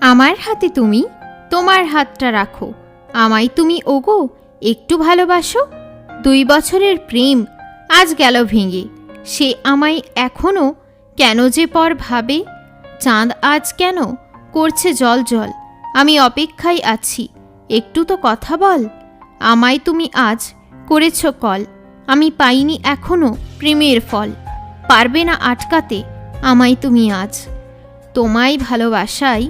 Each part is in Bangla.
আমার হাতে তুমি তোমার হাতটা রাখো, আমায় তুমি ওগো একটু ভালোবাসো। 2 বছরের প্রেম আজ গেল ভেঙে, সে আমায় এখনো কেন যে পর ভাবে। চাঁদ আজ কেন করছে জল জল, আমি অপেক্ষায় আছি, একটু তো কথা বল। আমায় তুমি আজ করেছ কল, আমি পাইনি এখনো প্রেমের ফল। পারবে না আটকাতে আমায় তুমি আজ, তোমায় ভালোবাসাই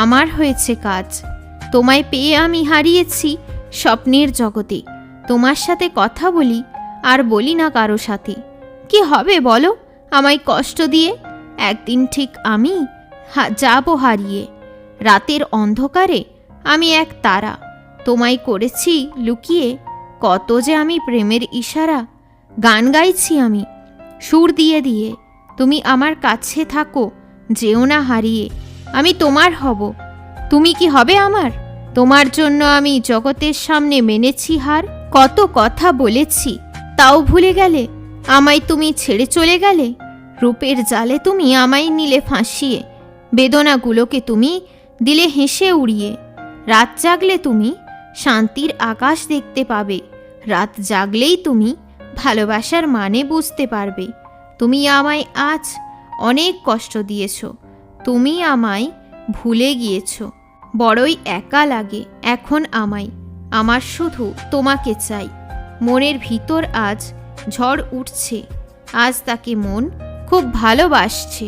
আমার হয়েছে কাজ। তোমায় পেয়ে আমি হারিয়েছি স্বপ্নের জগতে, তোমার সাথে কথা বলি আর বলি না কারো সাথে। কি হবে বলো আমায় কষ্ট দিয়ে, একদিন ঠিক আমি যাব হারিয়ে। রাতের অন্ধকারে আমি এক তারা, তোমায় করেছি লুকিয়ে কত যে আমি প্রেমের ইশারা। গান গাইছি আমি সুর দিয়ে দিয়ে, তুমি আমার কাছে থাকো, যেও না হারিয়ে। আমি তোমার হব, তুমি কি হবে আমার? তোমার জন্য আমি জগতের সামনে মেনেছি হার। কত কথা বলেছি তাও ভুলে গেলে, আমায় তুমি ছেড়ে চলে গেলে। রূপের জালে তুমি আমায় নিলে ফাঁসিয়ে, বেদনাগুলোকে তুমি দিলে হেসে উড়িয়ে। রাত জাগলে তুমি শান্তির আকাশ দেখতে পাবে, রাত জাগলেই তুমি ভালোবাসার মানে বুঝতে পারবে। তুমি আমায় আজ অনেক কষ্ট দিয়েছ, তুমি আমায় ভুলে গিয়েছ। বড়ই একা লাগে এখন আমায়, আমার শুধু তোমাকে চাই। মনের ভিতর আজ ঝড় উঠছে, আজ তাকে মন খুব ভালোবাসছে।